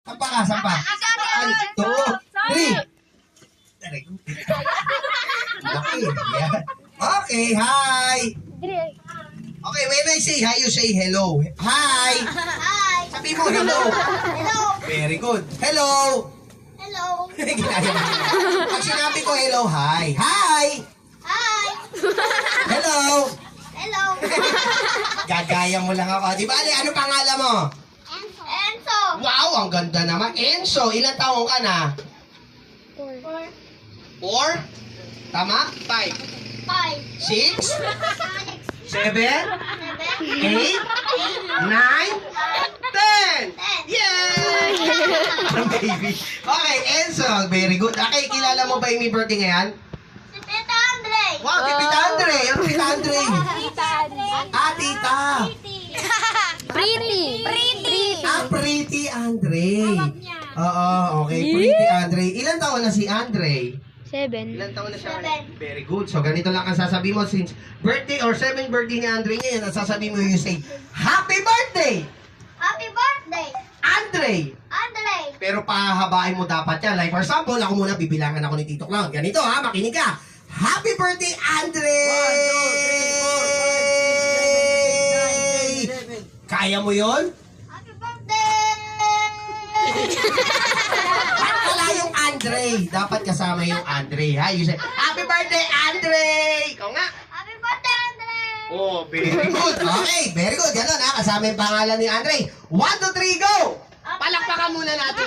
Sampa ka, sampa. 1, 2, 3. Laki. Yan. Okay, hi. Okay, when I say hi, you say hello. Hi. Hi. Sabi mo hello. Hello. Very good. Hello. Hello. Ginaya mo. Pag sinabi ko hello, hi. Hi. Hi. Hello. Hello. Gagaya mo lang ako. Di ba, Ali, ano pangalan mo? Enzo. Wow, ang ganda naman. Enzo, ilang taong ka na? 4. 4? Tama? 5? 5. 6? 7? 8? 9? 10? Yay! Ang baby. Okay, Enzo, very good. Okay, kilala mo ba yung may birthday ngayon? Si Tita Andre. Wow, si Tita Andre. Ano si Tita Andre? Ah, tita. Pretty. Ah, Pretty Andre. Oo, okay. Pretty Andre. Ilan taon na si Andre? 7. Ilan taon na siya? 7. Very good. So, ganito lang ang sasabihin mo. Since birthday or 7th birthday ni Andre ngayon, ang sasabihin mo you say, Happy birthday! Happy birthday. Andre! Andre. Pero pahabain mo dapat yan. Like for example, ako muna bibilangan ako ni Tito Clown. Ganito ha, makinig ka. Happy birthday, Andre! 1, 2, 3, 4, 5, 6, 7, 8, 9, 10, 11. Kaya mo yon? Happy birthday. Ba't wala yung Andre? Dapat kasama yung Andre. Ha? You say, Happy birthday, Andre! Ikaw nga. Happy birthday, Andre. Oh, very good. Okay, very good. Ganun ha, kasama yung pangalan ni Andre. 1, 2, 3, go! Palakpakan muna natin.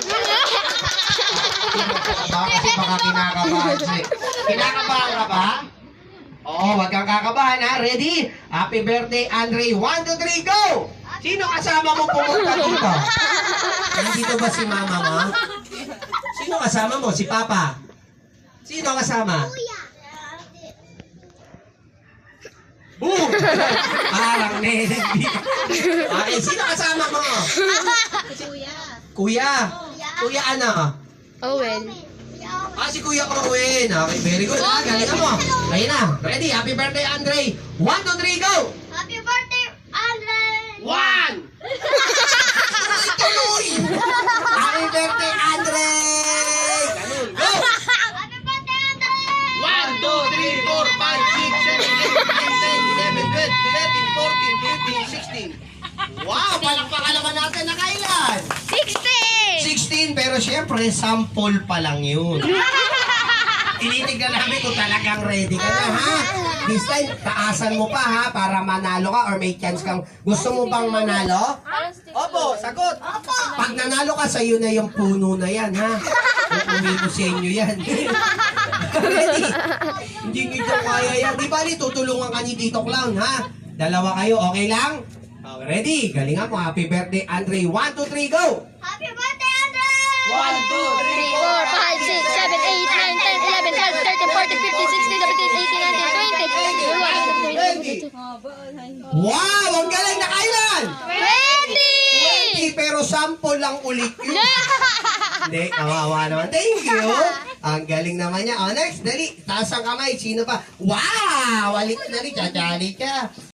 Kasi baka kinakabahan siya. Kinakabahan ka ba? Oo, wag kang kakabahan ha. Ready? Happy birthday, Andre. 1, 2, 3, go! Sino kasama mo pumunta dito? Nandito ba si mama mo? Sino kasama mo? Si papa? Sino kasama? Kuya. Boom! Parang nene. Okay, sino kasama mo? Kuya. Kuya. Kuya ano? Owen. Ah, si Kuya Owen. Okay, very good. Ah, galing mo. Ayun na. Ready? Happy birthday, Andre. 1, 2, 3, go! Happy birthday, Andre. 1! Tuloy! Happy birthday, Andre! Ganun. Go! Happy birthday, Andre. 1, 2, 3, 4, 5, 6, 7, 8, 9, 10, 11, 12, 13, 14, 15, 16. Wow! Palakpakan naman natin na kailan? 16, 16! pero syempre, sample pa lang yun. Tinitignan namin kung talagang ready ka na, ha? This time, taasan mo pa, ha? Para manalo ka or may chance kang gusto mo bang manalo? Opo, sagot. Pag nanalo ka, sa'yo na yung puno na yan, ha? Kukunin ko sa inyo yan. Ready? Hindi nyo kaya yan. Di ba, tutulungan ka ni Tito Clown, ha? Dalawa kayo, okay lang? Okay, ready? Galingan mo. Happy birthday, Andre. 1, 2, 3, go! Happy birthday, Andre. 1, 2, 3, 4, 5, 6, 7, 8, 9, 10, 11, 12, 13, 14, 15, 16, 17, 18, 19, 20. Wow! Ang galing na kailan? 20! Pero sample lang ulit yun. Hindi, kawawa naman. Thank you. Ang galing naman niya. Oh, next, dali. Taas ang kamay. Sino pa? Wow! Walik na rin. Chachali ka.